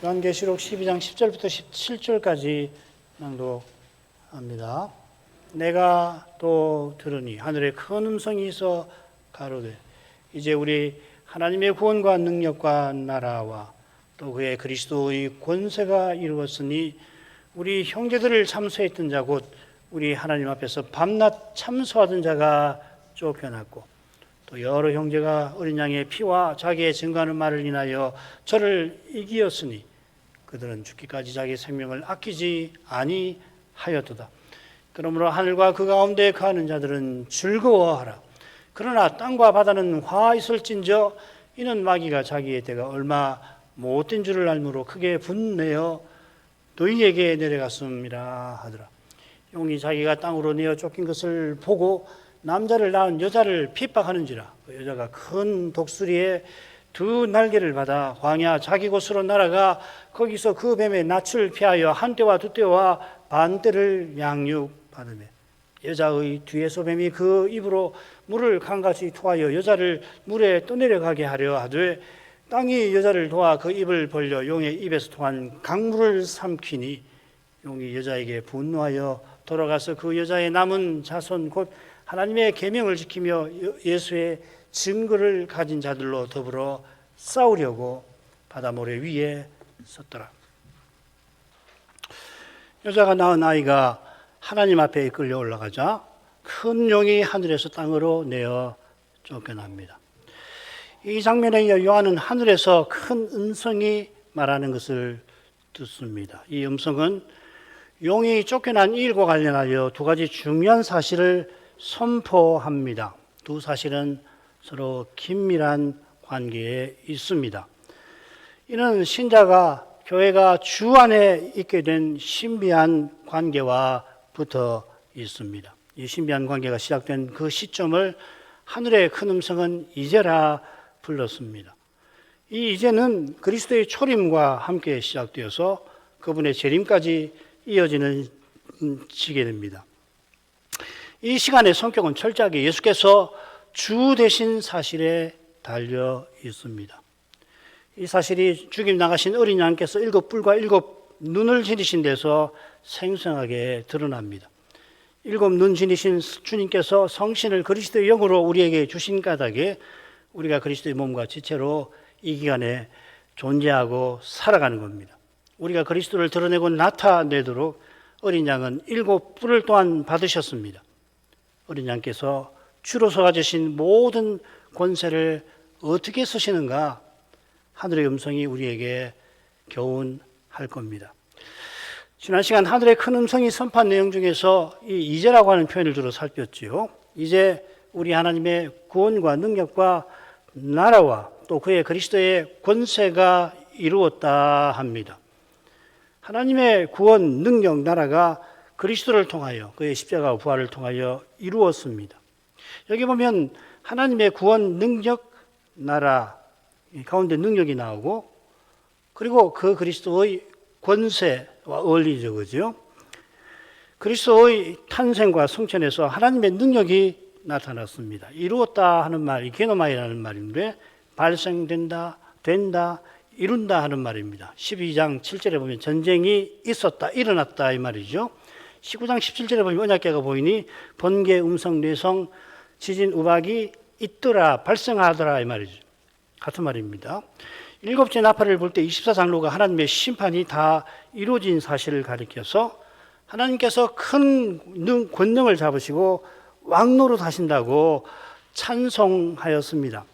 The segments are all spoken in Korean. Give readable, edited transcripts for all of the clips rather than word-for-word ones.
요한계시록 12장 10절부터 17절까지 낭독합니다. 내가 또 들으니 하늘에 큰 음성이 있어 가로되 이제 우리 하나님의 구원과 능력과 나라와 또 그의 그리스도의 권세가 이루었으니 우리 형제들을 참소했던 자 곧 우리 하나님 앞에서 밤낮 참소하던 자가 쫓겨났고 또 여러 형제가 어린 양의 피와 자기의 증거하는 말을 인하여 저를 이기었으니 그들은 죽기까지 자기 생명을 아끼지 아니하였도다. 그러므로 하늘과 그 가운데 거하는 자들은 즐거워하라. 그러나 땅과 바다는 화 있을진저 이는 마귀가 자기의 때가 얼마 못된 줄을 알므로 크게 분내어 너희에게 내려갔음이라 하더라. 용이 자기가 땅으로 내어 쫓긴 것을 보고 남자를 낳은 여자를 핍박하는지라. 그 여자가 큰 독수리에 두 날개를 받아 광야 자기 곳으로 날아가 거기서 그 뱀의 낯을 피하여 한 떼와 두 떼와 반 떼를 양육받으며 여자의 뒤에서 뱀이 그 입으로 물을 강같이 토하여 여자를 물에 떠내려가게 하려 하되 땅이 여자를 도와 그 입을 벌려 용의 입에서 토한 강물을 삼키니 용이 여자에게 분노하여 돌아가서 그 여자의 남은 자손 곧 하나님의 계명을 지키며 예수의 증거를 가진 자들로 더불어 싸우려고 바다 모래 위에 섰더라. 여자가 낳은 아이가 하나님 앞에 이끌려 올라가자 큰 용이 하늘에서 땅으로 내어 쫓겨납니다. 이 장면에 이어 요한은 하늘에서 큰 음성이 말하는 것을 듣습니다. 이 음성은 용이 쫓겨난 이 일과 관련하여 두 가지 중요한 사실을 선포합니다. 두 사실은 서로 긴밀한 관계에 있습니다. 이는 신자가 교회가 주 안에 있게 된 신비한 관계와 붙어 있습니다. 이 신비한 관계가 시작된 그 시점을 하늘의 큰 음성은 이제라 불렀습니다. 이 이제는 그리스도의 초림과 함께 시작되어서 그분의 재림까지 이어지는 지게 됩니다. 이 시간의 성격은 철저하게 예수께서 주 되신 사실에 달려 있습니다. 이 사실이 죽임 나가신 어린 양께서 7뿔과 7눈을 지니신 데서 생생하게 드러납니다. 7눈 지니신 주님께서 성신을 그리스도의 영으로 우리에게 주신 까닭에 우리가 그리스도의 몸과 지체로 이 기간에 존재하고 살아가는 겁니다. 우리가 그리스도를 드러내고 나타내도록 어린 양은 7뿔을 또한 받으셨습니다. 어린 양께서 주로서 가지신 모든 권세를 어떻게 쓰시는가 하늘의 음성이 우리에게 교훈할 겁니다. 지난 시간 하늘의 큰 음성이 선포한 내용 중에서 이 이제라고 하는 표현을 주로 살폈지요. 이제 우리 하나님의 구원과 능력과 나라와 또 그의 그리스도의 권세가 이루었다 합니다. 하나님의 구원, 능력, 나라가 그리스도를 통하여 그의 십자가와 부활을 통하여 이루었습니다. 여기 보면 하나님의 구원, 능력, 나라 가운데 능력이 나오고 그리고 그 그리스도의 권세와 어울리죠. 그죠? 그리스도의 탄생과 성천에서 하나님의 능력이 나타났습니다. 이루었다 하는 말, 게노마이라는 말인데 발생된다, 된다, 이룬다 하는 말입니다. 12장 7절에 보면 전쟁이 있었다, 일어났다 이 말이죠. 19장 17절에 보면 언약궤가 보이니 번개, 음성, 뇌성, 지진, 우박이 있더라, 발생하더라 이 말이죠. 같은 말입니다. 일곱째 나팔을 불 때 24장로가 하나님의 심판이 다 이루어진 사실을 가리켜서 하나님께서 큰 권능을 잡으시고 왕노릇 하신다고 찬송하였습니다.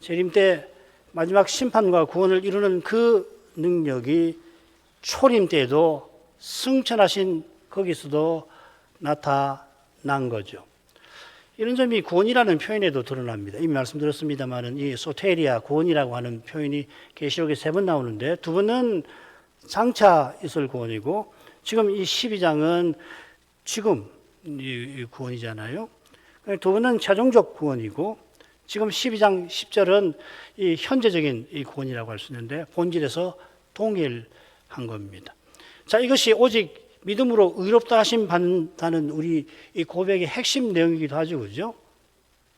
재림 때 마지막 심판과 구원을 이루는 그 능력이 초림 때에도 승천하신 거기서도 나타난 거죠. 이런 점이 구원이라는 표현에도 드러납니다. 이미 말씀드렸습니다만은 이 소테리아 구원이라고 하는 표현이 계시록에 3번 나오는데 2번은 장차 있을 구원이고 지금 이 12장은 지금 이 구원이잖아요. 2번은 최종적 구원이고 지금 12장 10절은 이 현재적인 이 구원이라고 할 수 있는데 본질에서 동일한 겁니다. 자, 이것이 오직 믿음으로 의롭다 하심 받는다는 우리 이 고백의 핵심 내용이기도 하죠. 그죠?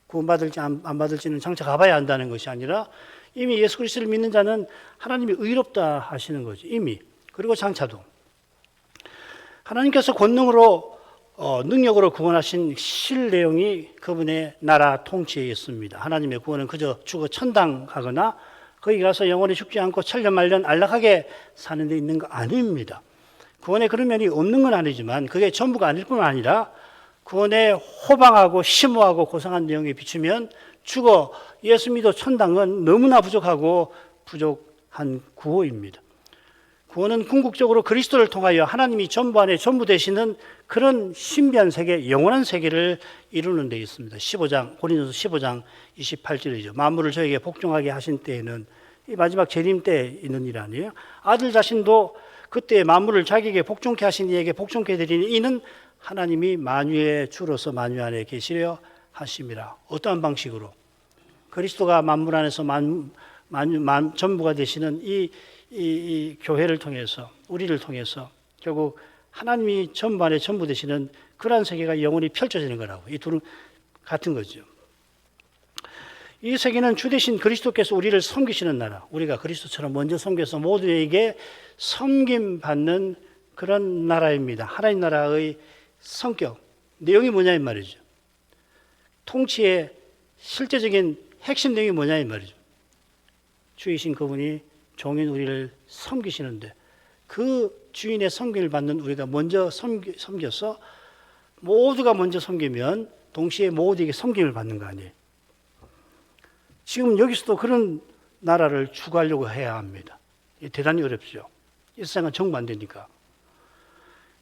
구원받을지 안 받을지는 장차 가봐야 한다는 것이 아니라 이미 예수 그리스도를 믿는 자는 하나님이 의롭다 하시는 거죠. 이미. 그리고 장차도. 하나님께서 권능으로 능력으로 구원하신 실 내용이 그분의 나라 통치에 있습니다. 하나님의 구원은 그저 죽어 천당 가거나 거기 가서 영원히 죽지 않고 천년만년 안락하게 사는 데 있는 거 아닙니다. 구원에 그런 면이 없는 건 아니지만 그게 전부가 아닐 뿐 아니라 구원에 호방하고 심오하고 고상한 내용에 비추면 죽어 예수 믿어 천당은 너무나 부족하고 부족한 구호입니다. 구원은 궁극적으로 그리스도를 통하여 하나님이 전부 안에 전부 되시는 그런 신비한 세계, 영원한 세계를 이루는 데 있습니다. 15장, 고린도서 15장 28절이죠. 만물을 저에게 복종하게 하신 때에는 이 마지막 재림 때 있는 일 아니에요? 아들 자신도 그때 만물을 자기에게 복종케 하신 이에게 복종케 되리니 이는 하나님이 만유의 주로서 만유 안에 계시려 하심이라. 어떠한 방식으로? 그리스도가 만물 안에서 전부가 되시는 이 교회를 통해서, 우리를 통해서 결국 하나님이 전부 안에 전부 되시는 그러한 세계가 영원히 펼쳐지는 거라고. 이 둘은 같은 거죠. 이 세계는 주 대신 그리스도께서 우리를 섬기시는 나라, 우리가 그리스도처럼 먼저 섬겨서 모두에게 섬김받는 그런 나라입니다. 하나님 나라의 성격, 내용이 뭐냐 이 말이죠. 통치의 실제적인 핵심 내용이 뭐냐 이 말이죠. 주이신 그분이 종인 우리를 섬기시는데 그 주인의 섬김을 받는 우리가 먼저 섬겨서 모두가 먼저 섬기면 동시에 모두에게 섬김을 받는 거 아니에요. 지금 여기서도 그런 나라를 추구하려고 해야 합니다. 대단히 어렵죠. 이 세상은 정반대니까.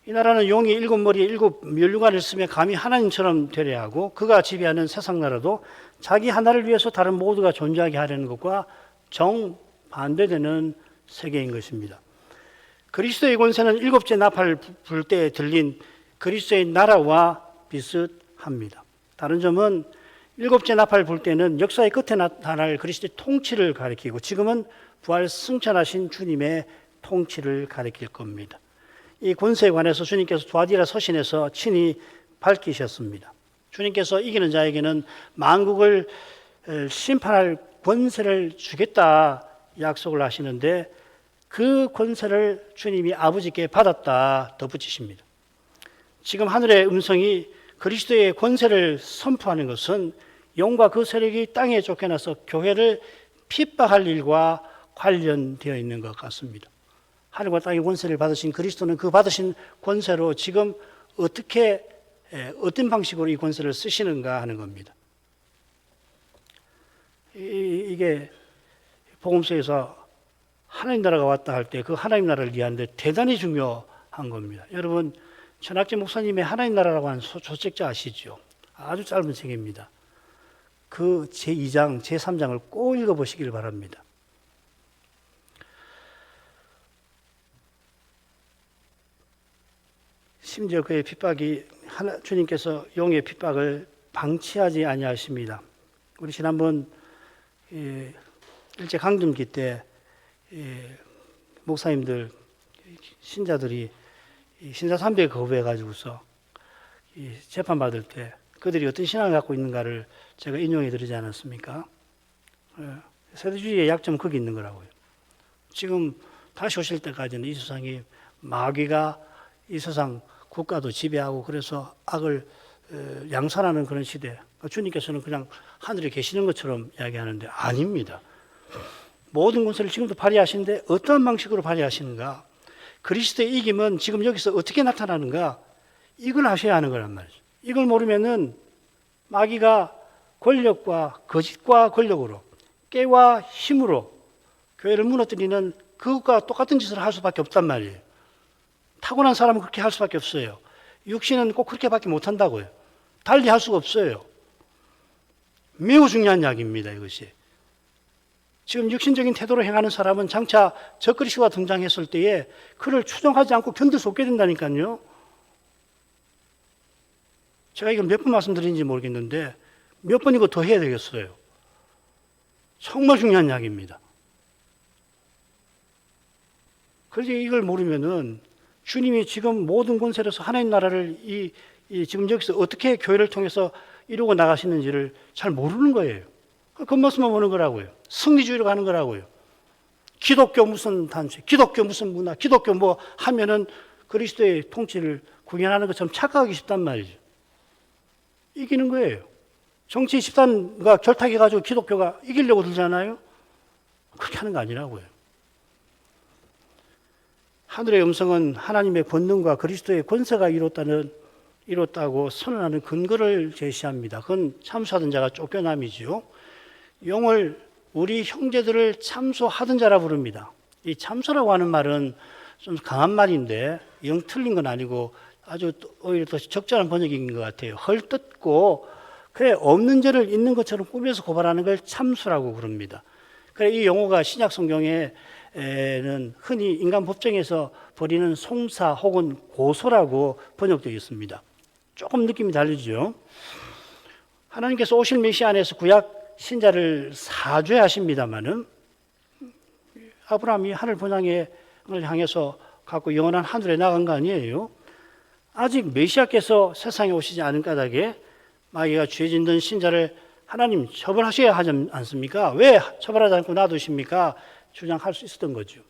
이 나라는 용이 7머리에 7면류관을 쓰며 감히 하나님처럼 되려 하고 그가 지배하는 세상 나라도 자기 하나를 위해서 다른 모두가 존재하게 하려는 것과 정반대되는 세계인 것입니다. 그리스도의 권세는 7째 나팔 불 때 들린 그리스도의 나라와 비슷합니다. 다른 점은 7째 나팔 불 때는 역사의 끝에 나타날 그리스도의 통치를 가리키고 지금은 부활 승천하신 주님의 통치를 가리킬 겁니다. 이 권세에 관해서 주님께서 두아디라 서신에서 친히 밝히셨습니다. 주님께서 이기는 자에게는 만국을 심판할 권세를 주겠다 약속을 하시는데 그 권세를 주님이 아버지께 받았다 덧붙이십니다. 지금 하늘의 음성이 그리스도의 권세를 선포하는 것은 영과 그 세력이 땅에 쫓겨나서 교회를 핍박할 일과 관련되어 있는 것 같습니다. 하늘과 땅의 권세를 받으신 그리스도는 그 받으신 권세로 지금 어떤 방식으로 이 권세를 쓰시는가 하는 겁니다. 이게 복음서에서 하나님 나라가 왔다 할 때 그 하나님 나라를 이해하는데 대단히 중요한 겁니다. 여러분 전학재 목사님의 하나님 나라라고 하는 소책자 아시죠? 아주 짧은 책입니다. 그 제2장, 제3장을 꼭 읽어보시길 바랍니다. 심지어 그의 핍박이 주님께서 용의 핍박을 방치하지 아니하십니다. 우리 지난번 일제 강점기 때 목사님들 신자들이 신사삼배 거부해 가지고서 재판 받을 때 그들이 어떤 신앙을 갖고 있는가를 제가 인용해 드리지 않았습니까? 세대주의의 약점은 거기 있는 거라고요. 지금 다시 오실 때까지는 이 세상이 마귀가 이 세상 국가도 지배하고 그래서 악을 양산하는 그런 시대. 주님께서는 그냥 하늘에 계시는 것처럼 이야기하는데 아닙니다. 모든 권세를 지금도 발휘하시는데 어떤 방식으로 발휘하시는가? 그리스도의 이김은 지금 여기서 어떻게 나타나는가? 이걸 아셔야 하는 거란 말이죠. 이걸 모르면은 마귀가 권력과 거짓과 권력으로 깨와 힘으로 교회를 무너뜨리는 그것과 똑같은 짓을 할 수밖에 없단 말이에요. 타고난 사람은 그렇게 할 수밖에 없어요. 육신은 꼭 그렇게밖에 못한다고요. 달리 할 수가 없어요. 매우 중요한 이야기입니다, 이것이. 지금 육신적인 태도로 행하는 사람은 장차 적그리스도가 등장했을 때에 그를 추종하지 않고 견딜 수 없게 된다니까요. 제가 이걸 몇 번 말씀드린지 모르겠는데 몇 번이고 더 해야 되겠어요. 정말 중요한 이야기입니다. 그래서 이걸 모르면은 주님이 지금 모든 권세로서 하나님 나라를 지금 여기서 어떻게 교회를 통해서 이루고 나가시는지를 잘 모르는 거예요. 겉모습만 보는 거라고요. 승리주의로 가는 거라고요. 기독교 무슨 단체, 기독교 무슨 문화, 기독교 뭐 하면은 그리스도의 통치를 구현하는 것처럼 착각하기 쉽단 말이죠. 이기는 거예요. 정치 집단과 결탁해가지고 기독교가 이기려고 들잖아요. 그렇게 하는 거 아니라고요. 하늘의 음성은 하나님의 권능과 그리스도의 권세가 이뤘다고 선언하는 근거를 제시합니다. 그건 참수하던 자가 쫓겨남이지요. 용을 우리 형제들을 참소하던 자라 부릅니다. 이 참소라고 하는 말은 좀 강한 말인데 영 틀린 건 아니고 아주 오히려 더 적절한 번역인 것 같아요. 헐뜯고 그래 없는 죄를 있는 것처럼 꾸며서 고발하는 걸 참수라고 부릅니다. 그래 이 용어가 신약 성경에는 흔히 인간 법정에서 벌이는 송사 혹은 고소라고 번역되어 있습니다. 조금 느낌이 다르죠. 하나님께서 오실 메시아 안에서 구약 신자를 사죄하십니다마는 아브라함이 하늘 본향을 향해서 갖고 영원한 하늘에 나간 거 아니에요. 아직 메시아께서 세상에 오시지 않은 까닭에 마귀가 죄 짓는 신자를 하나님 처벌하셔야 하지 않습니까? 왜 처벌하지 않고 놔두십니까? 주장할 수 있었던 거죠.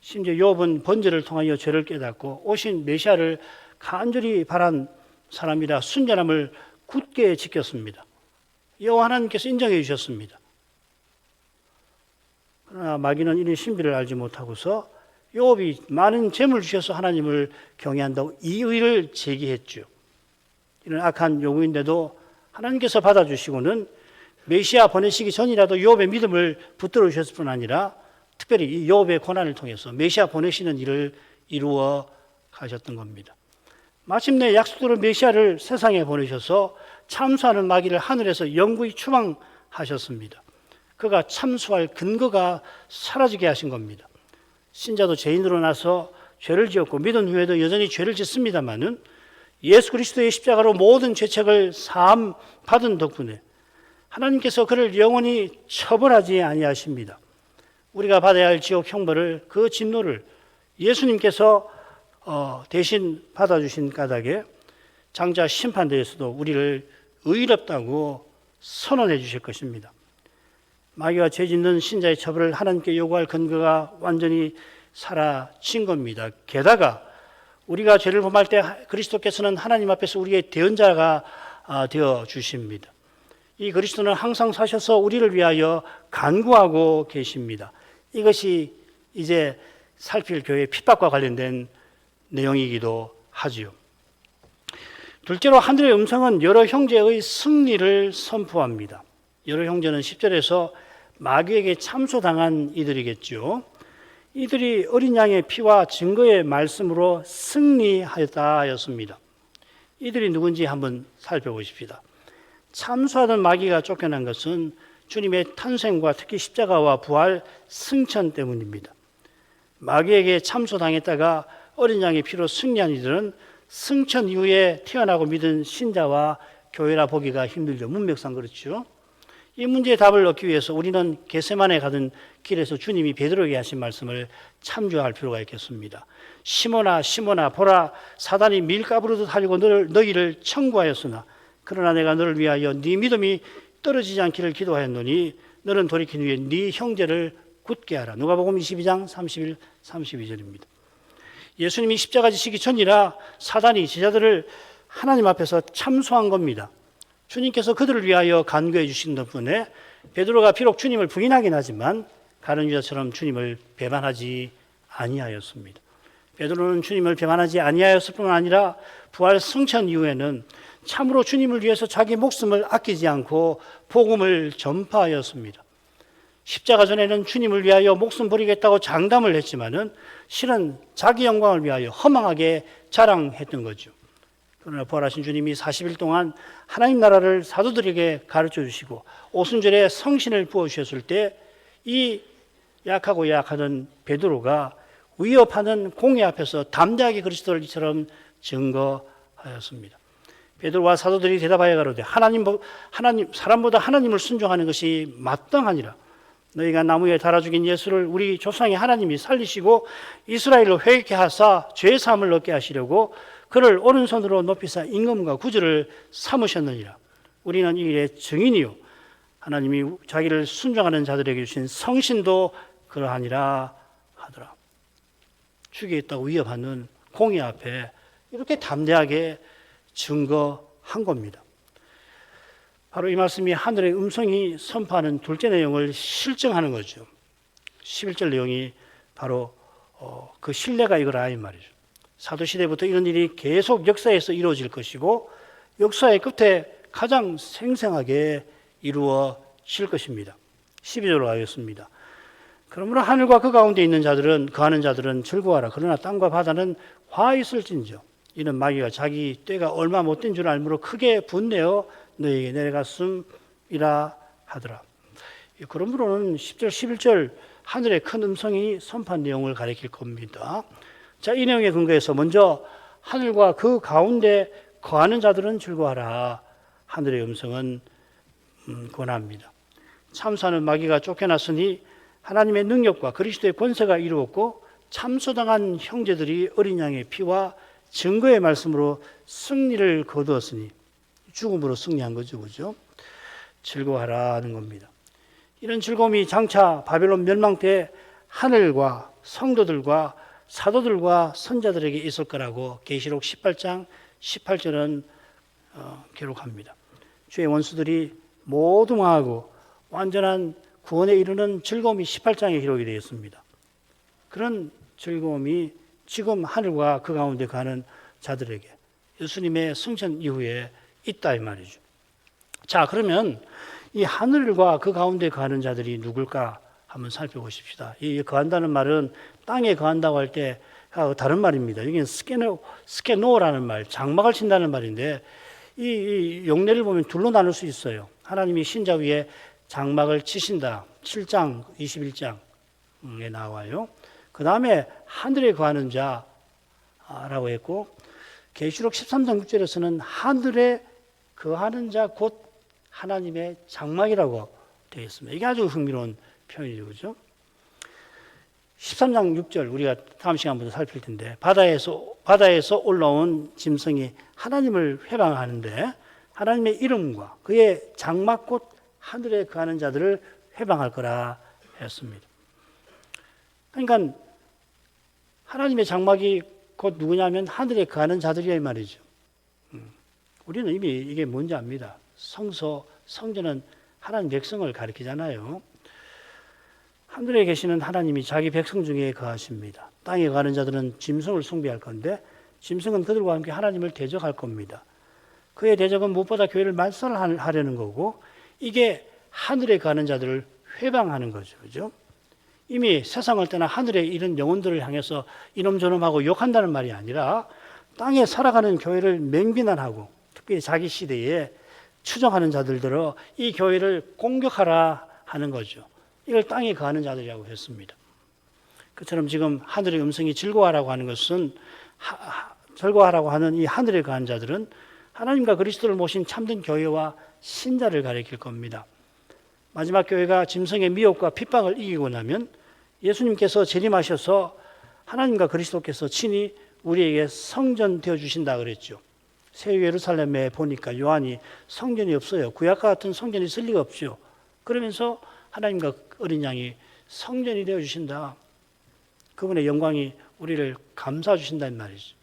심지어 욥은 번제를 통하여 죄를 깨닫고 오신 메시아를 간절히 바란 사람이라 순전함을 굳게 지켰습니다. 여호와 하나님께서 인정해 주셨습니다. 그러나 마귀는 이런 신비를 알지 못하고서 욥이 많은 재물을 주셔서 하나님을 경외한다고 이의를 제기했죠. 이런 악한 요구인데도 하나님께서 받아주시고는 메시아 보내시기 전이라도 욥의 믿음을 붙들어 주셨을 뿐 아니라 특별히 이 욥의 고난을 통해서 메시아 보내시는 일을 이루어 가셨던 겁니다. 마침내 약속대로 메시아를 세상에 보내셔서 참수하는 마귀를 하늘에서 영구히 추방하셨습니다. 그가 참수할 근거가 사라지게 하신 겁니다. 신자도 죄인으로 나서 죄를 지었고 믿은 후에도 여전히 죄를 짓습니다마는 예수 그리스도의 십자가로 모든 죄책을 사함 받은 덕분에 하나님께서 그를 영원히 처벌하지 아니하십니다. 우리가 받아야 할 지옥 형벌을 그 진노를 예수님께서 대신 받아주신 까닭에 장차 심판대에서도 우리를 의롭다고 선언해 주실 것입니다. 마귀가 죄 짓는 신자의 처벌을 하나님께 요구할 근거가 완전히 사라진 겁니다. 게다가 우리가 죄를 범할 때 그리스도께서는 하나님 앞에서 우리의 대언자가 되어 주십니다. 이 그리스도는 항상 사셔서 우리를 위하여 간구하고 계십니다. 이것이 이제 살필 교회의 핍박과 관련된 내용이기도 하지요. 둘째로 하늘의 음성은 여러 형제의 승리를 선포합니다. 여러 형제는 10절에서 마귀에게 참소당한 이들이겠죠. 이들이 어린 양의 피와 증거의 말씀으로 승리하였다 하였습니다. 이들이 누군지 한번 살펴보십시다. 참소하던 마귀가 쫓겨난 것은 주님의 탄생과 특히 십자가와 부활 승천 때문입니다. 마귀에게 참소당했다가 어린 양의 피로 승리한 이들은 승천 이후에 태어나고 믿은 신자와 교회라 보기가 힘들죠. 문맥상 그렇죠. 이 문제의 답을 얻기 위해서 우리는 겟세마네 가던 길에서 주님이 베드로에게 하신 말씀을 참조할 필요가 있겠습니다. 시몬아 시몬아 보라 사단이 밀가부르듯 하려고 너희를 청구하였으나 그러나 내가 너를 위하여 네 믿음이 떨어지지 않기를 기도하였노니 너는 돌이킨 후에 네 형제를 굳게 하라. 누가복음 22장 31, 32절입니다. 예수님이 십자가 지시기 전이라 사단이 제자들을 하나님 앞에서 참소한 겁니다. 주님께서 그들을 위하여 간구해 주신 덕분에 베드로가 비록 주님을 부인하긴 하지만 가룟 유다처럼 주님을 배반하지 아니하였습니다. 베드로는 주님을 배반하지 아니하였을 뿐 아니라 부활 승천 이후에는 참으로 주님을 위해서 자기 목숨을 아끼지 않고 복음을 전파하였습니다. 십자가 전에는 주님을 위하여 목숨 버리겠다고 장담을 했지만은 실은 자기 영광을 위하여 허망하게 자랑했던 거죠. 그러나 부활하신 주님이 40일 동안 하나님 나라를 사도들에게 가르쳐 주시고 오순절에 성신을 부어주셨을 때 이 약하고 약하던 베드로가 위협하는 공의 앞에서 담대하게 그리스도를 이처럼 증거하였습니다. 베드로와 사도들이 대답하여 가로되 하나님 사람보다 하나님을 순종하는 것이 마땅하니라. 너희가 나무에 달아 죽인 예수를 우리 조상의 하나님이 살리시고 이스라엘로 회개케 하사 죄 사함을 얻게 하시려고 그를 오른손으로 높이사 임금과 구주를 삼으셨느니라. 우리는 이 일의 증인이요 하나님이 자기를 순종하는 자들에게 주신 성신도 그러하니라 하더라. 죽이겠다고 위협하는 공의 앞에 이렇게 담대하게 증거한 겁니다. 바로 이 말씀이 하늘의 음성이 선포하는 둘째 내용을 실증하는 거죠. 11절 내용이 바로 그 신뢰가 이거라 이 말이죠. 사도시대부터 이런 일이 계속 역사에서 이루어질 것이고 역사의 끝에 가장 생생하게 이루어질 것입니다. 12절로 가겠습니다. 그러므로 하늘과 그 가운데 있는 자들은 거하는 자들은 즐거워하라. 그러나 땅과 바다는 화 있을진저 이는 마귀가 자기 때가 얼마 못된 줄 알므로 크게 분내어 너에게 내려갔음이라 하더라. 그러므로는 10절 11절 하늘의 큰 음성이 선포한 내용을 가리킬 겁니다. 자, 이 내용에 근거해서 먼저 하늘과 그 가운데 거하는 자들은 즐거워하라. 하늘의 음성은 권합니다. 참수하는 마귀가 쫓겨났으니 하나님의 능력과 그리스도의 권세가 이루었고 참수당한 형제들이 어린 양의 피와 증거의 말씀으로 승리를 거두었으니 죽음으로 승리한 거죠. 그죠? 즐거워하라는 겁니다. 이런 즐거움이 장차 바벨론 멸망 때 하늘과 성도들과 사도들과 선자들에게 있을 거라고 계시록 18장 18절은 기록합니다. 주의 원수들이 모두 망하고 완전한 구원에 이르는 즐거움이 18장에 기록이 되어 있습니다. 그런 즐거움이 지금 하늘과 그 가운데 가는 자들에게 예수님의 승천 이후에 있다 이 말이죠. 자, 그러면 이 하늘과 그 가운데 가는 자들이 누굴까 한번 살펴보십시다. 이 거한다는 말은 땅에 거한다고 할 때 다른 말입니다. 여기는 스케노라는 말, 장막을 친다는 말인데 이 용례를 보면 둘로 나눌 수 있어요. 하나님이 신자 위에 장막을 치신다. 7장, 21장에 나와요. 그 다음에 하늘에 거하는 자라고 했고 계시록 13장 6절에서는 하늘에 거하는 자 곧 하나님의 장막이라고 되어 있습니다. 이게 아주 흥미로운 표현이죠. 그죠? 13장 6절 우리가 다음 시간부터 살필 텐데 바다에서 올라온 짐승이 하나님을 회방하는데 하나님의 이름과 그의 장막 곧 하늘에 거하는 자들을 회방할 거라 했습니다. 그러니까 하나님의 장막이 곧 누구냐면 하늘에 거하는 자들이야 이 말이죠. 우리는 이미 이게 뭔지 압니다. 성전은 하나님 백성을 가리키잖아요. 하늘에 계시는 하나님이 자기 백성 중에 거하십니다. 땅에 거하는 자들은 짐승을 숭배할 건데 짐승은 그들과 함께 하나님을 대적할 겁니다. 그의 대적은 무엇보다 교회를 말살하려는 거고 이게 하늘에 거하는 자들을 회방하는 거죠. 그죠? 이미 세상을 떠나 하늘에 이런 영혼들을 향해서 이놈저놈하고 욕한다는 말이 아니라 땅에 살아가는 교회를 맹비난하고 특별히 자기 시대에 추정하는 자들들어 이 교회를 공격하라 하는 거죠. 이걸 땅에 거하는 자들이라고 했습니다. 그처럼 지금 하늘의 음성이 즐거워하라고 하는 것은 즐거워하라고 하는 이 하늘에 거한 자들은 하나님과 그리스도를 모신 참된 교회와 신자를 가리킬 겁니다. 마지막 교회가 짐승의 미혹과 핍박을 이기고 나면 예수님께서 재림하셔서 하나님과 그리스도께서 친히 우리에게 성전 되어 주신다 그랬죠. 새 예루살렘에 보니까 요한이 성전이 없어요. 구약과 같은 성전이 있을 리가 없죠. 그러면서 하나님과 어린 양이 성전이 되어 주신다. 그분의 영광이 우리를 감싸 주신다는 말이죠.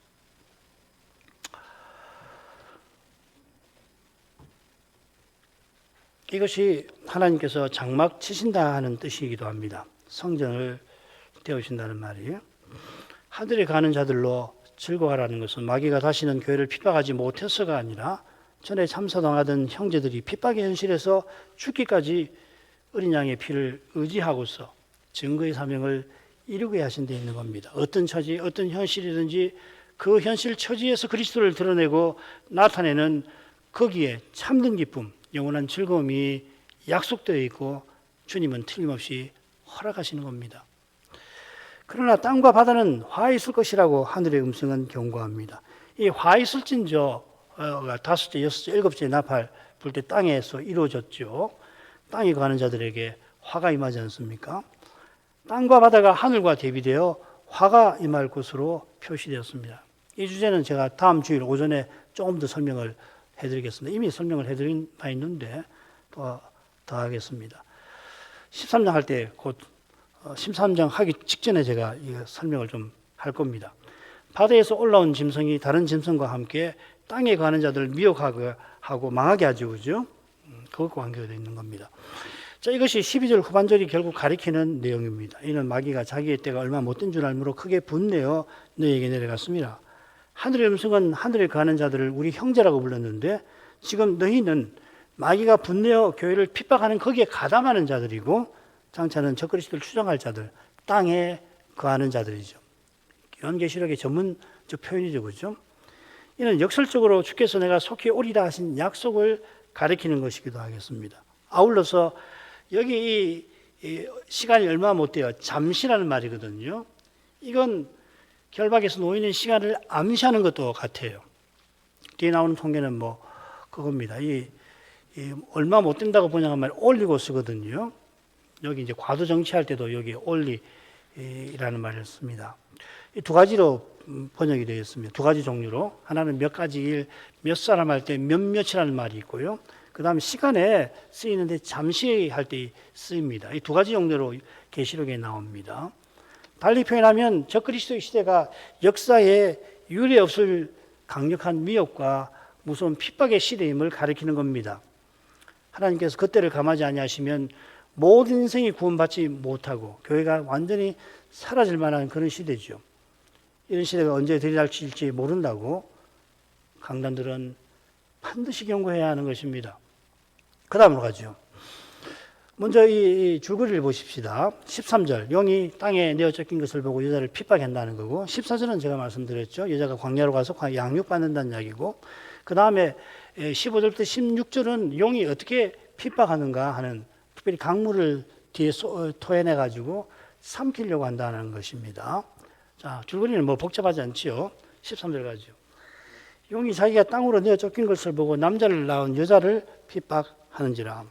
이것이 하나님께서 장막 치신다 하는 뜻이기도 합니다. 성전을 되어주신다는 말이에요. 하늘에 가는 자들로 즐거워하라는 것은 마귀가 다시는 교회를 핍박하지 못해서가 아니라 전에 참사당하던 형제들이 핍박의 현실에서 죽기까지 어린 양의 피를 의지하고서 증거의 사명을 이루게 하신 데 있는 겁니다. 어떤 처지, 어떤 현실이든지 그 현실 처지에서 그리스도를 드러내고 나타내는 거기에 참된 기쁨, 영원한 즐거움이 약속되어 있고 주님은 틀림없이 허락하시는 겁니다. 그러나 땅과 바다는 화 있을 것이라고 하늘의 음성은 경고합니다. 이 화 있을진저가 5째, 6째, 7째 나팔 불 때 땅에서 이루어졌죠. 땅에 거하는 자들에게 화가 임하지 않습니까? 땅과 바다가 하늘과 대비되어 화가 임할 것으로 표시되었습니다. 이 주제는 제가 다음 주일 오전에 조금 더 설명을 해드리겠습니다. 이미 설명을 해드린 바 있는데 더 더 하겠습니다. 13장 할 때 곧 13장 하기 직전에 제가 이 설명을 좀 할 겁니다. 바다에서 올라온 짐승이 다른 짐승과 함께 땅에 거하는 자들을 미혹하고 망하게 하죠. 그죠? 그것과 관계가 있는 겁니다. 자, 이것이 12절 후반절이 결국 가리키는 내용입니다. 이는 마귀가 자기의 때가 얼마 못된 줄 알므로 크게 분내어 너희에게 내려갔습니다. 하늘의 음성은 하늘에 거하는 자들을 우리 형제라고 불렀는데 지금 너희는 마귀가 분내어 교회를 핍박하는 거기에 가담하는 자들이고 장차는 적그리스도를 추종할 자들, 땅에 거하는 자들이죠. 요한계시록의 전문적 표현이죠. 그죠? 이는 역설적으로 주께서 내가 속히 오리라 하신 약속을 가리키는 것이기도 하겠습니다. 아울러서 여기 이 시간이 얼마 못 돼요. 잠시라는 말이거든요. 이건 결박에서 놓이는 시간을 암시하는 것도 같아요. 뒤에 나오는 통계는 뭐 그겁니다. 이 얼마 못 된다고 번역한 말 올리고 쓰거든요. 여기 이제 과도 정치할 때도 여기 올리라는 말을 씁니다. 이 두 가지로 번역이 되어 있습니다. 두 가지 종류로. 하나는 몇 가지 일, 몇 사람 할 때 몇몇이라는 말이 있고요. 그 다음에 시간에 쓰이는데 잠시 할 때 쓰입니다. 이 두 가지 용도로 계시록에 나옵니다. 달리 표현하면 적그리스도의 시대가 역사에 유례 없을 강력한 미혹과 무서운 핍박의 시대임을 가리키는 겁니다. 하나님께서 그때를 감하지 아니하시면 모든 인생이 구원받지 못하고 교회가 완전히 사라질 만한 그런 시대죠. 이런 시대가 언제 들이닥칠지 모른다고 강단들은 반드시 경고해야 하는 것입니다. 그 다음으로 가죠. 먼저 이 줄거리를 보십시다. 13절 용이 땅에 내어 쫓긴 것을 보고 여자를 핍박한다는 거고 14절은 제가 말씀드렸죠. 여자가 광야로 가서 양육받는다는 이야기고 그 다음에 15절부터 16절은 용이 어떻게 핍박하는가 하는 특별히 강물을 뒤에 토해내가지고 삼키려고 한다는 것입니다. 자, 줄거리는 뭐 복잡하지 않지요. 13절 가죠. 용이 자기가 땅으로 내어 쫓긴 것을 보고 남자를 낳은 여자를 핍박하는지라.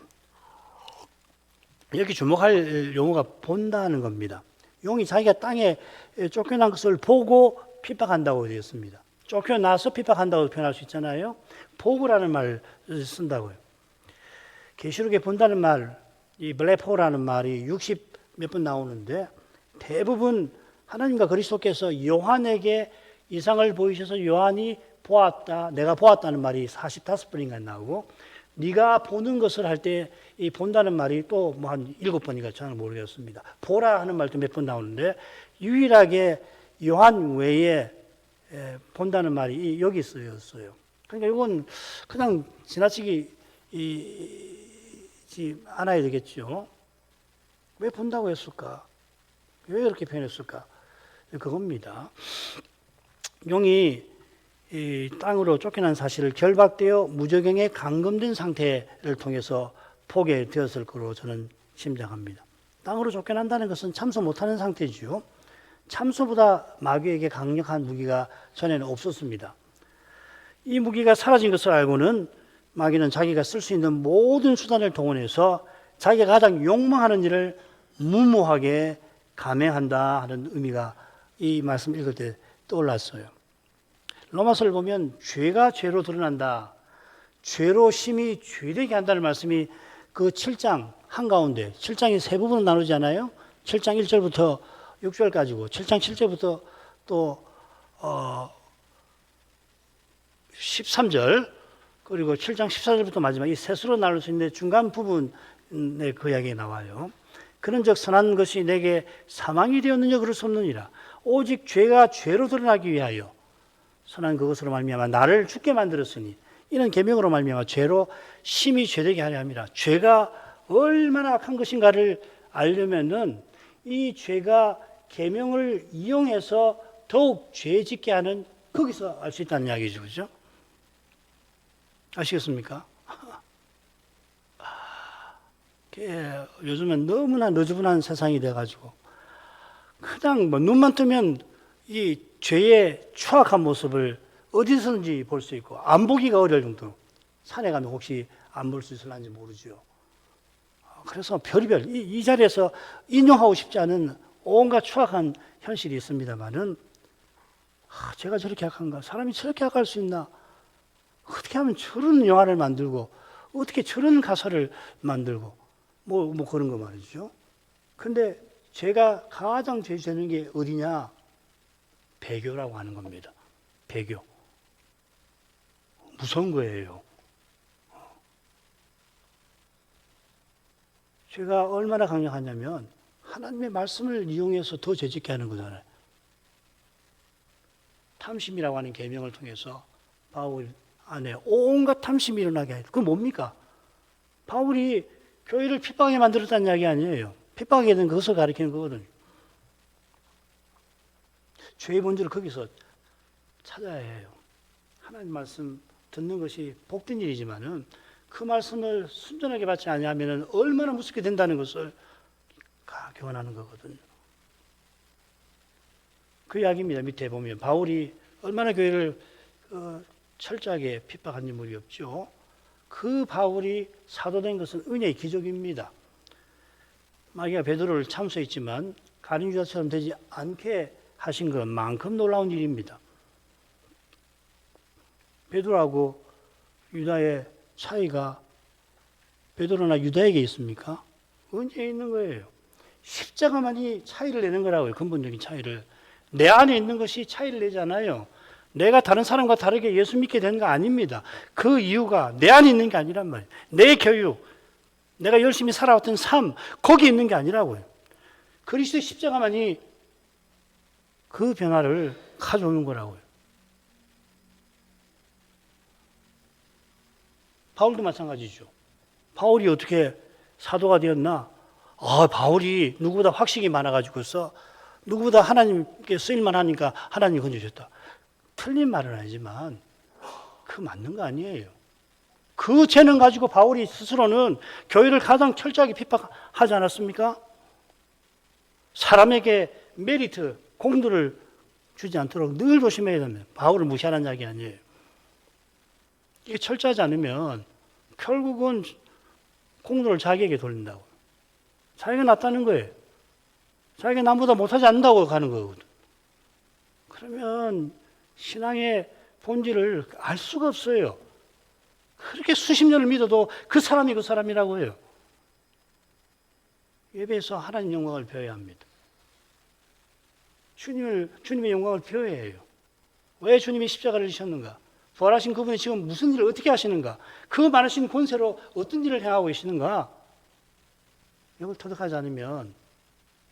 여기 주목할 용어가 본다는 겁니다. 용이 자기가 땅에 쫓겨난 것을 보고 핍박한다고 되어 있습니다. 쫓겨나서 핍박한다고 표현할 수 있잖아요. 보고라는 말을 쓴다고요. 계시록에 본다는 말, 이 블레포라는 말이 60 몇 번 나오는데 대부분 하나님과 그리스도께서 요한에게 이상을 보이셔서 요한이 보았다, 내가 보았다는 말이 45번인가 나오고 네가 보는 것을 할 때 이 본다는 말이 또 뭐 한 7번인가 저는 모르겠습니다. 보라 하는 말도 몇 번 나오는데 유일하게 요한 외에 본다는 말이 여기 쓰였어요. 그러니까 이건 그냥 지나치지 않아야 되겠죠. 왜 본다고 했을까? 왜 그렇게 표현했을까? 그겁니다. 용이 이 땅으로 쫓겨난 사실을 결박되어 무저경에 감금된 상태를 통해서 보게 되었을 거로 저는 짐작합니다. 땅으로 쫓겨난다는 것은 참소 못하는 상태지요. 참소보다 마귀에게 강력한 무기가 전에는 없었습니다. 이 무기가 사라진 것을 알고는 마귀는 자기가 쓸 수 있는 모든 수단을 동원해서 자기가 가장 욕망하는 일을 무모하게 감행한다 하는 의미가 이 말씀 읽을 때 떠올랐어요. 로마서를 보면 죄가 죄로 드러난다. 죄로 심히 죄되게 한다는 말씀이 그 7장 한가운데 7장이 세 부분으로 나누잖아요. 7장 1절부터 6절까지고 7장 7절부터 또 13절 그리고 7장 14절부터 마지막 이 셋으로 나눌 수 있는데 중간 부분에 그 이야기가 나와요. 그런즉 선한 것이 내게 사망이 되었느냐 그럴 수 없느니라. 오직 죄가 죄로 드러나기 위하여 선한 그것으로 말미암아 나를 죽게 만들었으니 이는 계명으로 말미암아 죄로 심히 죄되게 하려 함이라. 죄가 얼마나 악한 것인가를 알려면은 이 죄가 계명을 이용해서 더욱 죄 짓게 하는 거기서 알 수 있다는 이야기죠. 그죠? 아시겠습니까? 요즘은 너무나 너저분한 세상이 돼가지고 그냥 뭐 눈만 뜨면 이 죄의 추악한 모습을 어디서든지 볼 수 있고 안 보기가 어려울 정도로 산에 가면 혹시 안 볼 수 있을런지 모르죠. 그래서 별의별 이 자리에서 인용하고 싶지 않은 온갖 추악한 현실이 있습니다만은 제가 저렇게 악한가? 사람이 저렇게 악할 수 있나? 어떻게 하면 저런 영화를 만들고 어떻게 저런 가사를 만들고 뭐 그런 거 말이죠. 근데 제가 가장 제일 되는 게 어디냐? 배교라고 하는 겁니다. 배교. 무서운 거예요. 제가 얼마나 강력하냐면 하나님의 말씀을 이용해서 더 죄짓게 하는 거잖아요. 탐심이라고 하는 계명을 통해서 바울 안에 온갖 탐심이 일어나게 해요. 그건 뭡니까? 바울이 교회를 핍박하게 만들었다는 이야기 아니에요. 핍박하게 된 그것을 가리키는 거거든요. 죄의 본질을 거기서 찾아야 해요. 하나님 말씀 듣는 것이 복된 일이지만은 그 말씀을 순전하게 받지 않으면 얼마나 무섭게 된다는 것을 교훈하는 거거든요. 그 이야기입니다. 밑에 보면 바울이 얼마나 교회를 철저하게 핍박한 인물이 없죠. 그 바울이 사도된 것은 은혜의 기적입니다. 마귀가 베드로를 참소했지만 가룟 유다처럼 되지 않게 하신 것만큼 놀라운 일입니다. 베드로하고 유다의 차이가 베드로나 유다에게 있습니까? 은혜에 있는 거예요. 십자가만이 차이를 내는 거라고요. 근본적인 차이를. 내 안에 있는 것이 차이를 내잖아요. 내가 다른 사람과 다르게 예수 믿게 되는 거 아닙니다. 그 이유가 내 안에 있는 게 아니란 말이에요. 내 교육, 내가 열심히 살아왔던 삶, 거기 있는 게 아니라고요. 그리스도의 십자가만이 그 변화를 가져오는 거라고요. 바울도 마찬가지죠. 바울이 어떻게 사도가 되었나? 바울이 누구보다 확신이 많아가지고서 누구보다 하나님께 쓰일만 하니까 하나님이 건져줬다. 틀린 말은 아니지만 그 맞는 거 아니에요. 그 재능 가지고 바울이 스스로는 교회를 가장 철저하게 핍박하지 않았습니까? 사람에게 메리트, 공들을 주지 않도록 늘 조심해야 됩니다. 바울을 무시하는 이야기 아니에요. 이게 철저하지 않으면 결국은 공로를 자기에게 돌린다고. 자기가 낫다는 거예요. 자기가 남보다 못하지 않는다고 가는 거거든. 그러면 신앙의 본질을 알 수가 없어요. 그렇게 수십 년을 믿어도 그 사람이 그 사람이라고 해요. 예배에서 하나님 영광을 배워야 합니다. 주님의 영광을 배워야 해요. 왜 주님이 십자가를 지셨는가? 부활하신 그분이 지금 무슨 일을 어떻게 하시는가? 그 많으신 권세로 어떤 일을 행하고 계시는가? 이걸 터득하지 않으면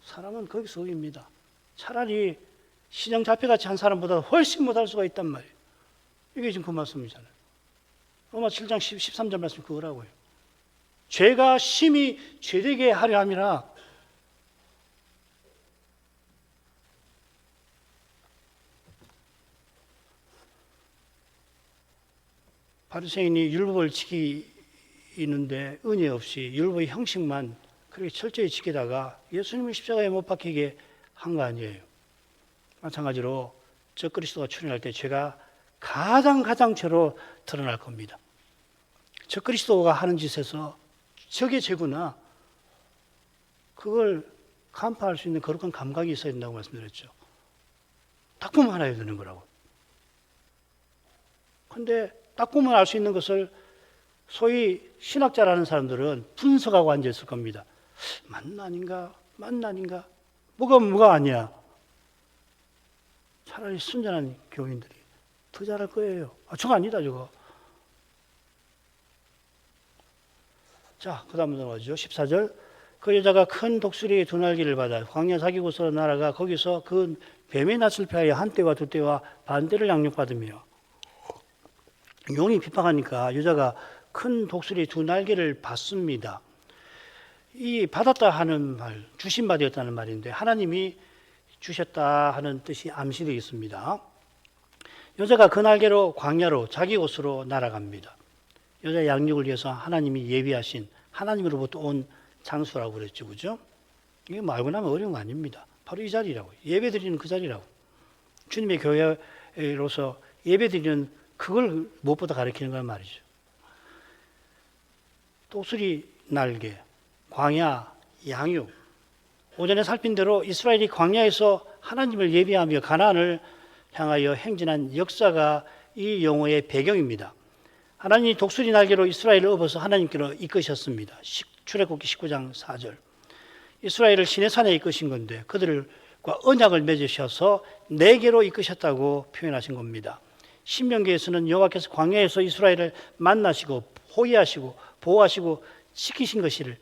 사람은 거기서 어깁니다. 차라리 시장 잡혀같이 한 사람보다 훨씬 못할 수가 있단 말이에요. 이게 지금 그 말씀이잖아요. 로마 7장 13절 말씀 그거라고요. 죄가 심히 죄되게 하려 함이라. 바리새인이 율법을 지키는데 은혜 없이 율법의 형식만 그렇게 철저히 지키다가 예수님을 십자가에 못 박히게 한 거 아니에요. 마찬가지로 적그리스도가 출현할 때 죄가 가장 죄로 드러날 겁니다. 적그리스도가 하는 짓에서 저게 죄구나. 그걸 간파할 수 있는 거룩한 감각이 있어야 된다고 말씀드렸죠. 딱 보면 알아야 되는 거라고. 근데 딱 보면 알 수 있는 것을 소위 신학자라는 사람들은 분석하고 앉아있을 겁니다. 맞나 아닌가? 맞나 아닌가? 뭐가 아니야? 차라리 순전한 교인들이 더 잘할 거예요. 저거 아니다 저거. 자, 그 다음 넘어가죠. 14절. 그 여자가 큰 독수리의 두 날개를 받아 광야 자기 곳으로 날아가 거기서 그 뱀의 낯을 피하여 한때와 두때와 반때를 양육받으며. 용이 핍박하니까 여자가 큰 독수리의 두 날개를 받습니다. 이 받았다 하는 말, 주신 바 되었다는 말인데 하나님이 주셨다 하는 뜻이 암시되어 있습니다. 여자가 그 날개로 광야로 자기 곳으로 날아갑니다. 여자의 양육을 위해서 하나님이 예비하신 하나님으로부터 온 장소라고 그랬죠. 그죠? 이게 말고 나면 어려운 거 아닙니다. 바로 이 자리라고. 예배 드리는 그 자리라고. 주님의 교회로서 예배 드리는 그걸 무엇보다 가리키는 건 말이죠. 독수리 날개, 광야, 양육. 오전에 살핀 대로 이스라엘이 광야에서 하나님을 예비하며 가나안을 향하여 행진한 역사가 이 용어의 배경입니다. 하나님이 독수리 날개로 이스라엘을 업어서 하나님께로 이끄셨습니다. 출애굽기 19장 4절. 이스라엘을 시내산에 이끄신 건데 그들과 언약을 맺으셔서 내게로 이끄셨다고 표현하신 겁니다. 신명기에서는 여호와께서 광야에서 이스라엘을 만나시고 호위하시고 보호하시고 지키신 것을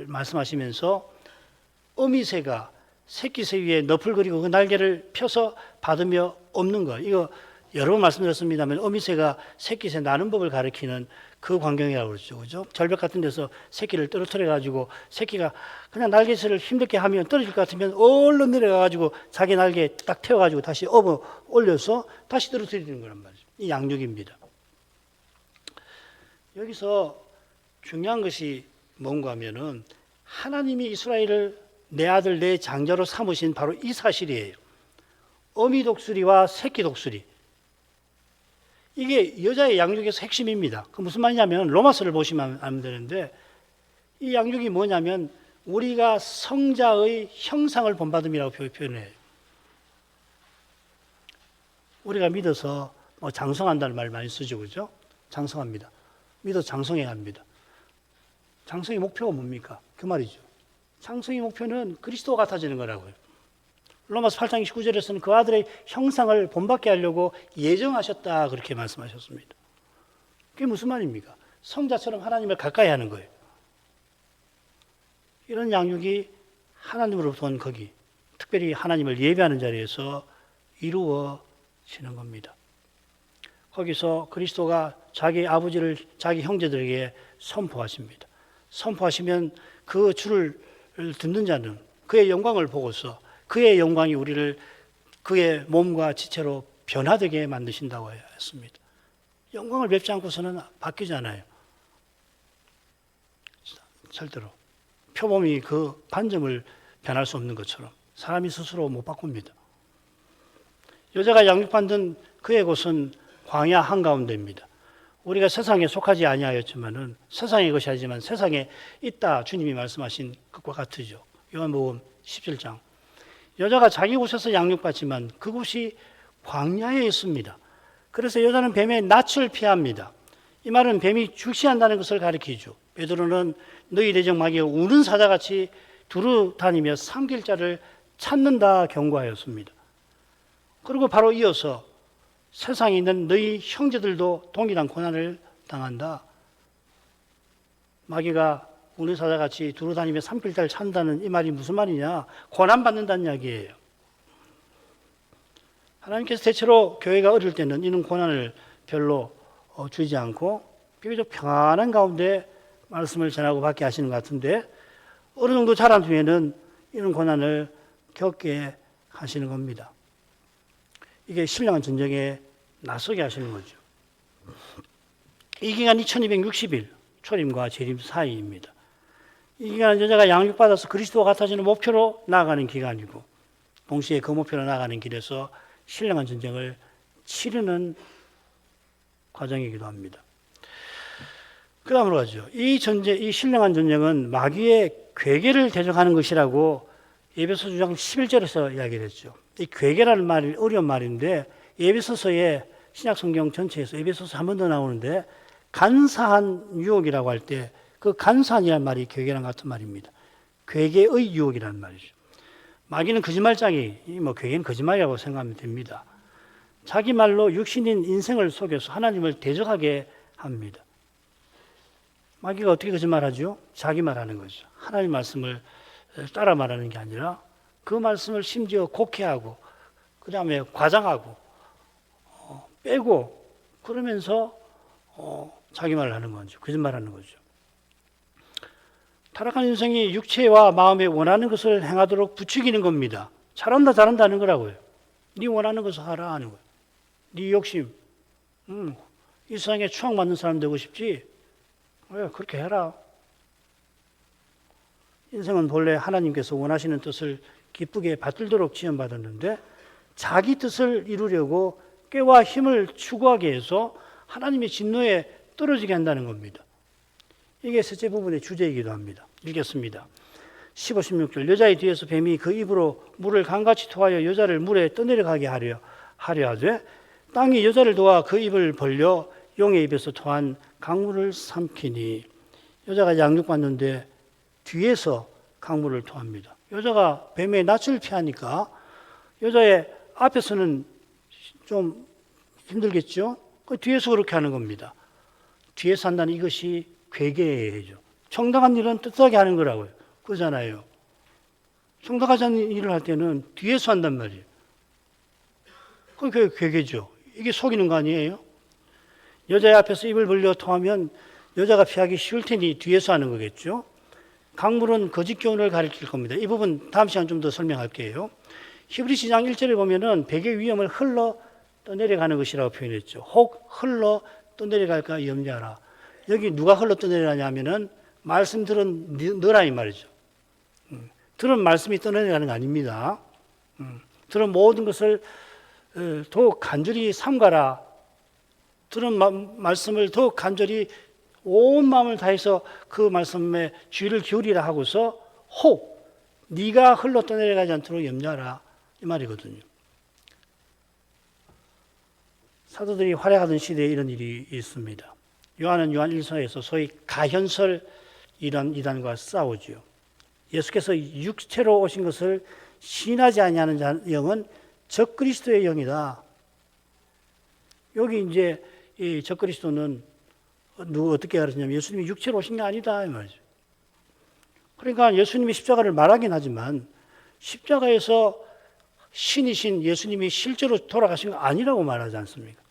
말씀하시면서 어미새가 새끼새 위에 늪을 그리고 그 날개를 펴서 받으며 없는 것, 이거 여러 번 말씀드렸습니다만 어미새가 새끼새 나는 법을 가리키는 그 광경이라고 그러죠. 그죠? 절벽 같은 데서 새끼를 떨어뜨려 가지고 새끼가 그냥 날개질을 힘들게 하면 떨어질 것 같으면 얼른 내려가 가지고 자기 날개에 딱 태워 가지고 다시 업어 올려서 다시 떨어뜨리는 거란 말이죠. 이 양육입니다. 여기서 중요한 것이 뭔가 하면은 하나님이 이스라엘을 내 아들 내 장자로 삼으신 바로 이 사실이에요. 어미 독수리와 새끼 독수리. 이게 여자의 양육에서 핵심입니다. 그 무슨 말이냐면 로마서를 보시면 알면 되는데 이 양육이 뭐냐면 우리가 성자의 형상을 본받음이라고 표현해요. 우리가 믿어서 장성한다는 말 많이 쓰죠. 그죠? 장성합니다. 믿어서 장성해야 합니다. 장성의 목표가 뭡니까? 그 말이죠. 장성의 목표는 그리스도와 같아지는 거라고요. 로마서 8장 29절에서는 그 아들의 형상을 본받게 하려고 예정하셨다 그렇게 말씀하셨습니다. 그게 무슨 말입니까? 성자처럼 하나님을 가까이 하는 거예요. 이런 양육이 하나님으로부터 온 거기, 특별히 하나님을 예배하는 자리에서 이루어지는 겁니다. 거기서 그리스도가 자기 아버지를 자기 형제들에게 선포하십니다. 선포하시면 그 주를 듣는 자는 그의 영광을 보고서 그의 영광이 우리를 그의 몸과 지체로 변화되게 만드신다고 했습니다. 영광을 뵙지 않고서는 바뀌잖아요. 절대로. 표범이 그 반점을 변할 수 없는 것처럼 사람이 스스로 못 바꿉니다. 여자가 양육받는 그의 곳은 광야 한가운데입니다. 우리가 세상에 속하지 아니하였지만은 세상의 것이 아니지만 세상에 있다 주님이 말씀하신 것과 같으죠. 요한복음 17장. 여자가 자기 곳에서 양육받지만 그곳이 광야에 있습니다. 그래서 여자는 뱀의 낯을 피합니다. 이 말은 뱀이 출시한다는 것을 가리키죠. 베드로는 너희 대적 마귀가 우는 사자같이 두루 다니며 삼킬 자를 찾는다 경고하였습니다. 그리고 바로 이어서 세상에 있는 너희 형제들도 동일한 고난을 당한다. 마귀가 우는 사자같이 두루 다니며 삼킬 자를 찾는다는 이 말이 무슨 말이냐? 고난받는다는 이야기예요. 하나님께서 대체로 교회가 어릴 때는 이런 고난을 별로 주지 않고 비교적 평안한 가운데 말씀을 전하고 받게 하시는 것 같은데 어느 정도 자란 뒤에는 이런 고난을 겪게 하시는 겁니다. 이게 신령한 전쟁에 나서게 하시는 거죠. 이 기간이 1260일, 초림과 재림 사이입니다. 이 기간은 여자가 양육받아서 그리스도와 같아지는 목표로 나아가는 기간이고 동시에 그 목표로 나아가는 길에서 신령한 전쟁을 치르는 과정이기도 합니다. 그 다음으로 가죠. 이 신령한 전쟁은 마귀의 괴계를 대적하는 것이라고 에베소서 6장 11절에서 이야기를 했죠. 이 괴계라는 말이 어려운 말인데 에베소서의 신약 성경 전체에서 에베소서 한 번 더 나오는데 간사한 유혹이라고 할 때 그 간사한이라는 말이 괴계랑 같은 말입니다. 괴계의 유혹이라는 말이죠. 마귀는 거짓말장이, 괴계는 거짓말이라고 생각하면 됩니다. 자기 말로 육신인 인생을 속여서 하나님을 대적하게 합니다. 마귀가 어떻게 거짓말하죠? 자기 말하는 거죠. 하나님 말씀을 따라 말하는 게 아니라 그 말씀을 심지어 곡해하고 그 다음에 과장하고 빼고 그러면서 자기 말을 하는 거죠. 거짓말하는 거죠. 타락한 인생이 육체와 마음에 원하는 것을 행하도록 부추기는 겁니다. 잘한다는 거라고요. 네 원하는 것을 하라 하는 거예요. 네 욕심. 이 세상에 추앙받는 사람 되고 싶지? 왜 그렇게 해라. 인생은 본래 하나님께서 원하시는 뜻을 기쁘게 받들도록 지원받았는데 자기 뜻을 이루려고 꾀와 힘을 추구하게 해서 하나님의 진노에 떨어지게 한다는 겁니다. 이게 셋째 부분의 주제이기도 합니다. 읽겠습니다. 15, 16절 여자의 뒤에서 뱀이 그 입으로 물을 강같이 토하여 여자를 물에 떠내려가게 하려 하되 땅이 여자를 도와 그 입을 벌려 용의 입에서 토한 강물을 삼키니 여자가 양육받는데 뒤에서 강물을 토합니다. 여자가 뱀의 낯을 피하니까 여자의 앞에서는 좀 힘들겠죠? 그 뒤에서 그렇게 하는 겁니다. 뒤에서 한다는 이것이 괴계예요. 정당한 일은 떳떳하게 하는 거라고요. 그러잖아요. 정당하지 않은 일을 할 때는 뒤에서 한단 말이에요. 그게 괴계죠. 이게 속이는 거 아니에요? 여자의 앞에서 입을 벌려 토하면 여자가 피하기 쉬울 테니 뒤에서 하는 거겠죠. 강물은 거짓 교훈을 가리킬 겁니다. 이 부분 다음 시간 좀 더 설명할게요. 히브리서 2장 1절에 보면은 백의 위험을 흘러 떠내려가는 것이라고 표현했죠. 혹 흘러 떠내려갈까 염려하라. 여기 누가 흘러 떠내려가냐면은 말씀 들은 너라 이 말이죠. 들은 말씀이 떠내려가는 거 아닙니다. 들은 모든 것을 더욱 간절히 삼가라. 들은 말씀을 더욱 간절히 온 마음을 다해서 그 말씀에 주의를 기울이라 하고서 혹 네가 흘러 떠내려가지 않도록 염려하라 이 말이거든요. 사도들이 활약하던 시대에 이런 일이 있습니다. 요한은 요한 1서에서 소위 가현설 이런 이단과 싸우지요. 예수께서 육체로 오신 것을 신하지 아니하는 영은 적그리스도의 영이다. 여기 이제 이 적그리스도는 어떻게 가르치냐면 예수님이 육체로 오신 게 아니다 이 말이죠. 그러니까 예수님이 십자가를 말하긴 하지만 십자가에서 신이신 예수님이 실제로 돌아가신 거 아니라고 말하지 않습니까?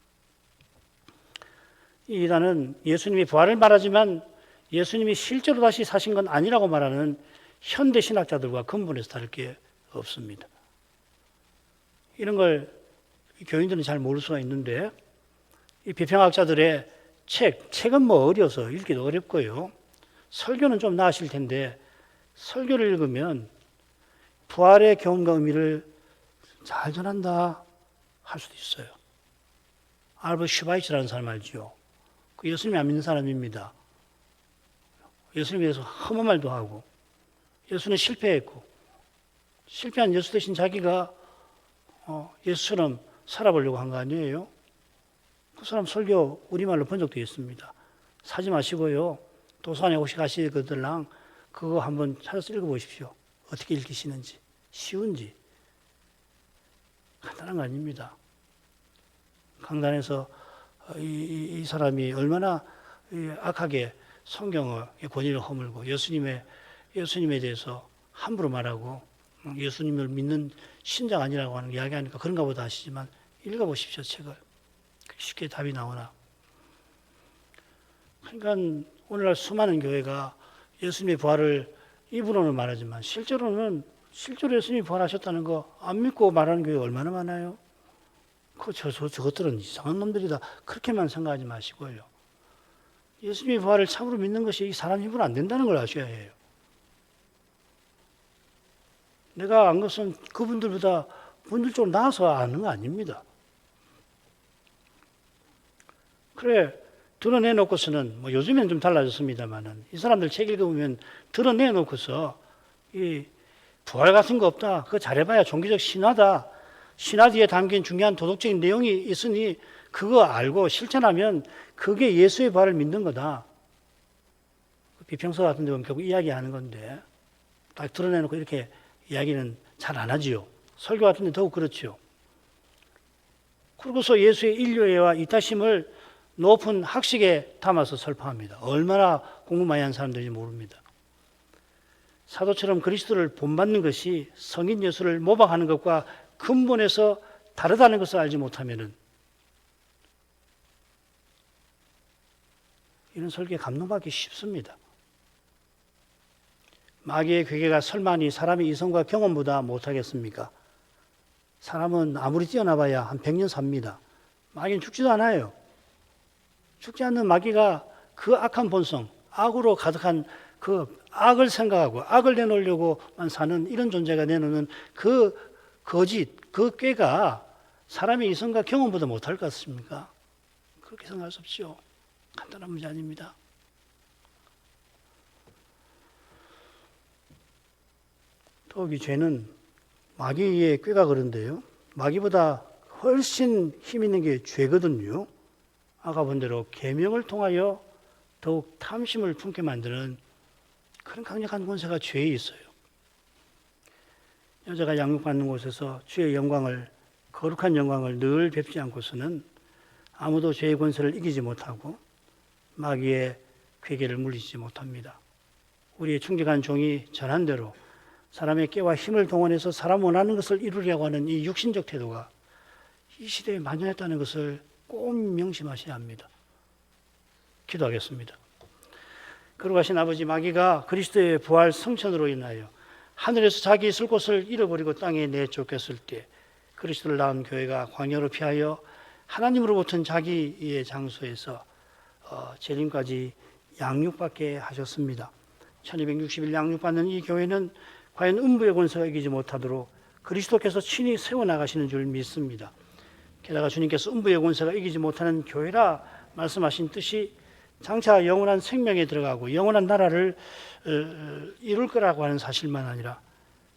이 이단은 예수님이 부활을 말하지만 예수님이 실제로 다시 사신 건 아니라고 말하는 현대 신학자들과 근본에서 다를 게 없습니다. 이런 걸 교인들은 잘 모를 수가 있는데 이 비평학자들의 책은 뭐 어려서 읽기도 어렵고요. 설교는 좀 나으실 텐데 설교를 읽으면 부활의 교훈과 의미를 잘 전한다 할 수도 있어요. 알버트 슈바이츠라는 사람 알죠? 그 예수님이 안 믿는 사람입니다. 예수님에 대해서 험한 말도 하고 예수는 실패했고 실패한 예수 대신 자기가 예수처럼 살아보려고 한 거 아니에요? 그 사람 설교 우리말로 번역되어 있습니다. 사지 마시고요. 도서관에 혹시 가시거들랑 그거 한번 찾아서 읽어보십시오. 어떻게 읽히시는지. 쉬운지. 간단한 거 아닙니다. 강단에서 이 사람이 얼마나 악하게 성경의 권위를 허물고 예수님에 대해서 함부로 말하고 예수님을 믿는 신자가 아니라고 하는 이야기하니까 그런가 보다 하시지만 읽어보십시오. 책을. 쉽게 답이 나오나. 그러니까 오늘날 수많은 교회가 예수님의 부활을 입으로는 말하지만 실제로 예수님이 부활하셨다는 거 안 믿고 말하는 교회 얼마나 많아요? 저것들은 이상한 놈들이다. 그렇게만 생각하지 마시고요. 예수님의 부활을 참으로 믿는 것이 이 사람 힘으로 안 된다는 걸 아셔야 해요. 내가 안 것은 그분들보다 본질적으로 나아서 아는 거 아닙니다. 그래, 드러내놓고서는, 뭐 요즘에는 좀 달라졌습니다만은, 이 사람들 책 읽어보면 드러내놓고서, 이 부활 같은 거 없다. 그거 잘해봐야 종교적 신화다. 신화 뒤에 담긴 중요한 도덕적인 내용이 있으니, 그거 알고 실천하면 그게 예수의 부활을 믿는 거다. 비평서 같은 데 보면 결국 이야기하는 건데, 딱 드러내놓고 이렇게 이야기는 잘 안 하지요. 설교 같은 데 더욱 그렇지요. 그러고서 예수의 인류애와 이타심을 높은 학식에 담아서 설파합니다. 얼마나 공부 많이 한 사람들인지 모릅니다. 사도처럼 그리스도를 본받는 것이 성인 예수를 모방하는 것과 근본에서 다르다는 것을 알지 못하면은 이런 설교에 감동받기 쉽습니다. 마귀의 괴계가 설마니 사람의 이성과 경험보다 못하겠습니까? 사람은 아무리 뛰어나봐야 한 100년 삽니다. 마귀는 죽지도 않아요. 죽지 않는 마귀가 그 악한 본성, 악으로 가득한 그 악을 생각하고 악을 내놓으려고만 사는 이런 존재가 내놓는 그 거짓, 그 꾀가 사람의 이성과 경험보다 못할 것 같습니까? 그렇게 생각할 수 없죠. 간단한 문제 아닙니다. 더욱이 죄는 마귀의 꾀가 그런데요. 마귀보다 훨씬 힘 있는 게 죄거든요. 아까 본 대로 계명을 통하여 더욱 탐심을 품게 만드는 그런 강력한 권세가 죄에 있어요. 여자가 양육받는 곳에서 주의 영광을, 거룩한 영광을 늘 뵙지 않고서는 아무도 죄의 권세를 이기지 못하고 마귀의 괴계를 물리치지 못합니다. 우리의 충직한 종이 전한 대로 사람의 깨와 힘을 동원해서 사람 원하는 것을 이루려고 하는 이 육신적 태도가 이 시대에 만연했다는 것을 꼭 명심하셔야 합니다. 기도하겠습니다. 거룩하신 아버지, 마귀가 그리스도의 부활 성천으로 인하여 하늘에서 자기 있을 곳을 잃어버리고 땅에 내쫓겼을 때 그리스도를 낳은 교회가 광야로 피하여 하나님으로부터 자기의 장소에서 재림까지 양육받게 하셨습니다. 1260일 양육받는 이 교회는 과연 음부의 권세가 이기지 못하도록 그리스도께서 친히 세워나가시는 줄 믿습니다. 게다가 주님께서 음부의 권세가 이기지 못하는 교회라 말씀하신 뜻이 장차 영원한 생명에 들어가고 영원한 나라를 이룰 거라고 하는 사실만 아니라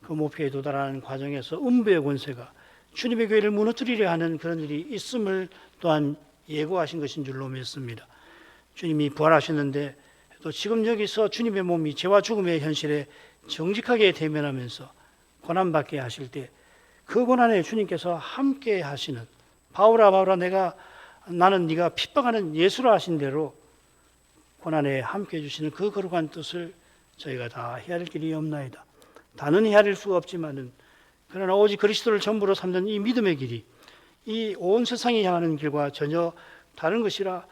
그 목표에 도달하는 과정에서 음부의 권세가 주님의 교회를 무너뜨리려 하는 그런 일이 있음을 또한 예고하신 것인 줄로 믿습니다. 주님이 부활하셨는데 또 지금 여기서 주님의 몸이 죄와 죽음의 현실에 정직하게 대면하면서 고난받게 하실 때 그 고난에 주님께서 함께 하시는 바울아 나는 네가 핍박하는 예수라 하신 대로 고난에 함께 해주시는 그 거룩한 뜻을 저희가 다 헤아릴 길이 없나이다. 다는 헤아릴 수가 없지만은 그러나 오직 그리스도를 전부로 삼는 이 믿음의 길이 이 온 세상이 향하는 길과 전혀 다른 것이라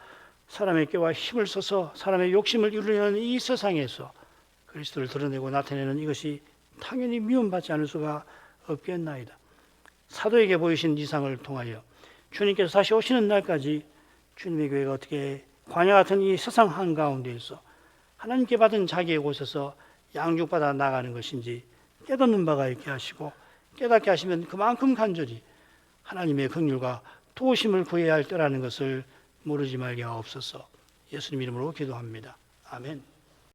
사람의 깨와 힘을 써서 사람의 욕심을 이루려는 이 세상에서 그리스도를 드러내고 나타내는 이것이 당연히 미움받지 않을 수가 없겠나이다. 사도에게 보이신 이상을 통하여 주님께서 다시 오시는 날까지 주님의 교회가 어떻게 광야 같은 이 세상 한가운데에서 하나님께 받은 자기의 곳에서 양육받아 나가는 것인지 깨닫는 바가 있게 하시고 깨닫게 하시면 그만큼 간절히 하나님의 긍휼과 도우심을 구해야 할 때라는 것을 모르지 말게 하옵소서. 예수님 이름으로 기도합니다. 아멘.